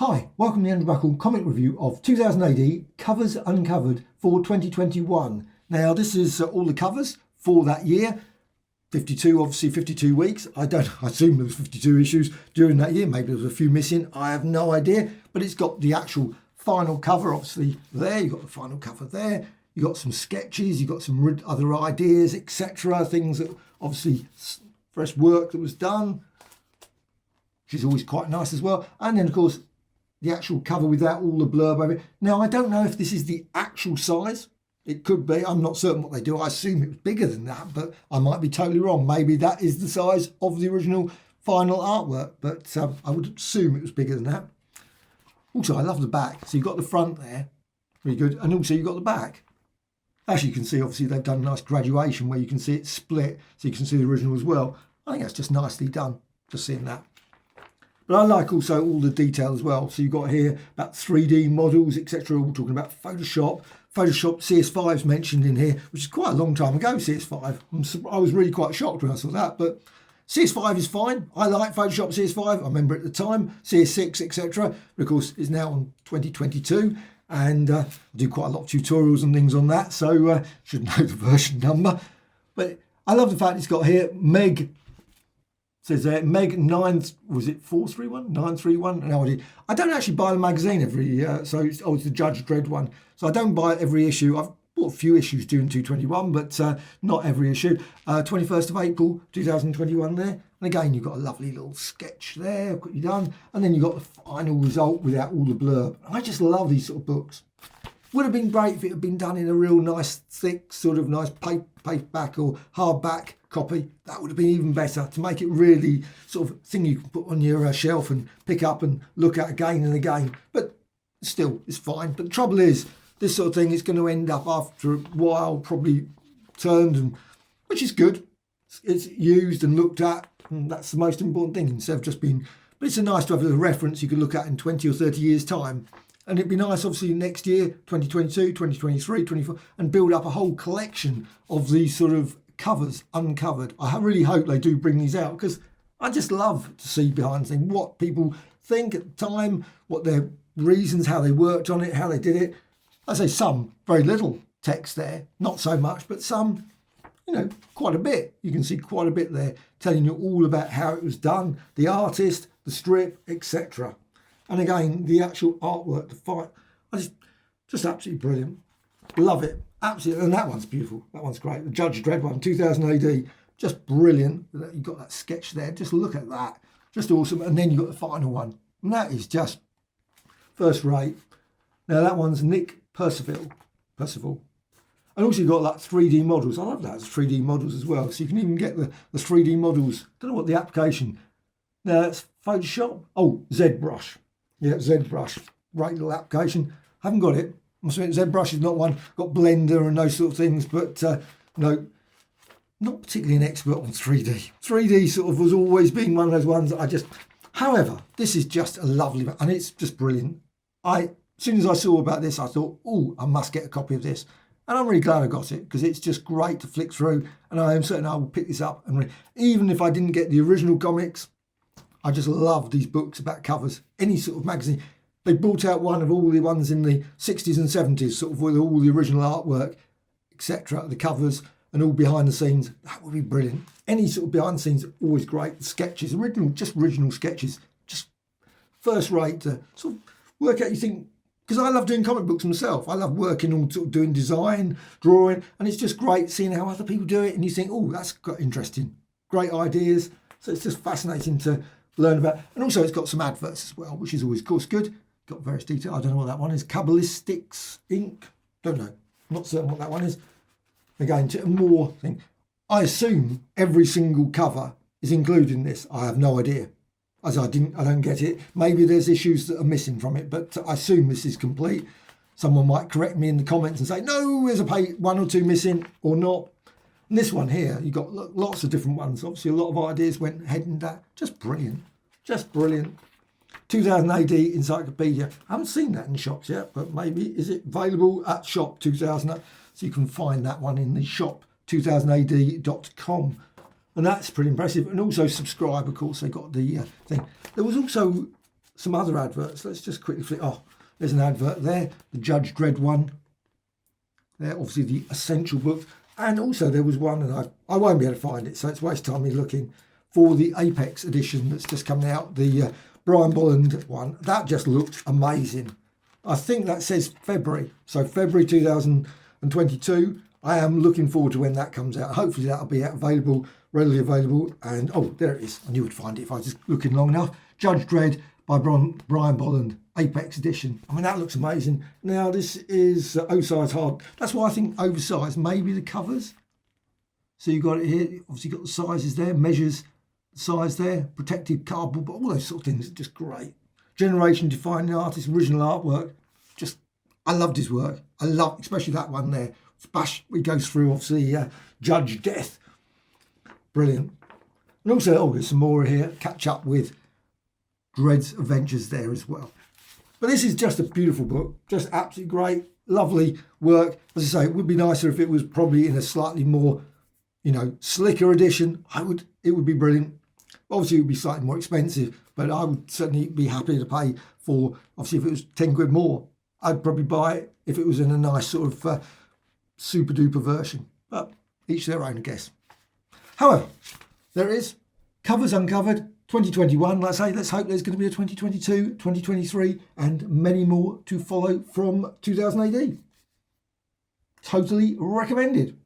Hi, welcome to the Andrew Buckle comic review of 2000 AD Covers Uncovered for 2021. Now this is all the covers for that year. 52, obviously 52 weeks. I assume there was 52 issues during that year. Maybe there was a few missing. I have no idea. But it's got the actual final cover, obviously there. You've got the final cover there. You've got some sketches. You've got some other ideas, etc. Things that obviously fresh work that was done, which is always quite nice as well. And then of course the actual cover without all the blurb over it. Now, I don't know if this is the actual size. It could be. I'm not certain what they do. I assume it was bigger than that, but I might be totally wrong. Maybe that is the size of the original final artwork, but I would assume it was bigger than that. Also, I love the back. So you've got the front there, really good. And also you've got the back. As you can see, obviously they've done a nice graduation where you can see it split, so you can see the original as well. I think that's just nicely done, just seeing that. But I like also all the detail as well. So you've got here about 3D models, etc. We're talking about Photoshop. Photoshop CS5 is mentioned in here, which is quite a long time ago, CS5. I was really quite shocked when I saw that, but CS5 is fine. I like Photoshop CS5. I remember at the time, CS6, etc. Of course, it's now on 2022, and I do quite a lot of tutorials and things on that, so should know the version number. But I love the fact it's got here Meg. Says Meg 9, was it 431? 931? No idea. I don't actually buy the magazine every year, so it's the Judge Dredd one. So I don't buy it every issue. I've bought a few issues during 221, but not every issue. 21st of April 2021 there. And again, you've got a lovely little sketch there, quickly done. And then you've got the final result without all the blurb. I just love these sort of books. Would have been great if it had been done in a real nice, thick, sort of nice paperback or hardback copy. That would have been even better, to make it really sort of thing you can put on your shelf and pick up and look at again and again. But still, it's fine. But the trouble is, this sort of thing is going to end up after a while probably turned, and which is good. It's used and looked at, and that's the most important thing, instead of just being. But it's nice to have a reference you can look at in 20 or 30 years' time. And it'd be nice, obviously, next year, 2022, 2023, 24, and build up a whole collection of these sort of covers uncovered. I really hope they do bring these out, because I just love to see behind the scenes what people think at the time, what their reasons, how they worked on it, how they did it. I say some, very little text there, not so much, but some, quite a bit. You can see quite a bit there telling you all about how it was done, the artist, the strip, etc. And again, the actual artwork, the fight, just absolutely brilliant. Love it. Absolutely. And that one's beautiful. That one's great. The Judge Dredd one, 2000 AD, just brilliant. You've got that sketch there. Just look at that. Just awesome. And then you've got the final one. And that is just first rate. Now that one's Nick Percival. And also you've got like 3D models. I love that. It's 3D models as well. So you can even get the 3D models. Don't know what the application. Now that's Photoshop. Oh, ZBrush. Yeah, ZBrush, great little application. Haven't got it. Must admit, ZBrush is not one. Got Blender and those sort of things, but no, not particularly an expert on 3D. 3D sort of was always being one of those ones that I just. However, this is just a lovely, and it's just brilliant. As soon as I saw about this, I thought, oh, I must get a copy of this, and I'm really glad I got it, because it's just great to flick through, and I am certain I will pick this up and read. Even if I didn't get the original comics. I just love these books about covers. Any sort of magazine. They brought out one of all the ones in the 60s and 70s, sort of with all the original artwork, etc., the covers and all behind the scenes. That would be brilliant. Any sort of behind the scenes are always great. The sketches, original sketches, just first rate to sort of work out. You think, because I love doing comic books myself. I love working on sort of doing design, drawing, and it's just great seeing how other people do it. And you think, oh, that's quite interesting. Great ideas. So it's just fascinating to learn about. And also it's got some adverts as well, which is always, of course, good. Got various details. I don't know what that one is. Kabbalistics Inc. Don't know. Not certain what that one is. Again, more thing. I assume every single cover is included in this. I have no idea. As I don't get it. Maybe there's issues that are missing from it, but I assume this is complete. Someone might correct me in the comments and say, no, there's one or two missing or not. And this one here, you've got lots of different ones. Obviously, a lot of ideas went ahead in that. Just brilliant. Just brilliant. 2000 AD Encyclopedia. I haven't seen that in shops yet, but maybe is it available at shop 2000? So you can find that one in the shop 2000ad.com. And that's pretty impressive. And also subscribe, of course. They got the thing. There was also some other adverts. Let's just quickly flick. Oh, there's an advert there, the Judge Dredd one. There, obviously the Essential book. And also there was one, and I won't be able to find it, so it's waste time me looking, for the Apex edition that's just coming out, the Brian Bolland one. That just looked amazing. I think that says February, so February 2022. I am looking forward to when that comes out. Hopefully that'll be available, readily available. And oh, there it is. I knew I'd find it if I was just looking long enough. Judge Dredd by Brian Bolland, Apex edition. I mean, that looks amazing. Now this is oversized hard. That's why I think oversized, maybe the covers. So you've got it here. Obviously got the sizes there, measures, size there, protective cardboard, but all those sort of things are just great. Generation defining artist, original artwork. Just, I loved his work. I love, especially that one there. Bash, it goes through obviously Judge Death. Brilliant. And also, oh, there's some more here. Catch up with Dredd's adventures there as well. But this is just a beautiful book. Just absolutely great. Lovely work. As I say, it would be nicer if it was probably in a slightly more, slicker edition. It would be brilliant. Obviously, it would be slightly more expensive, but I would certainly be happy to pay for, obviously, if it was 10 quid more, I'd probably buy it if it was in a nice sort of super duper version. But each their own, I guess. However, there it is. Covers Uncovered 2021. Let's hope there's going to be a 2022, 2023, and many more to follow from 2000 AD. Totally recommended.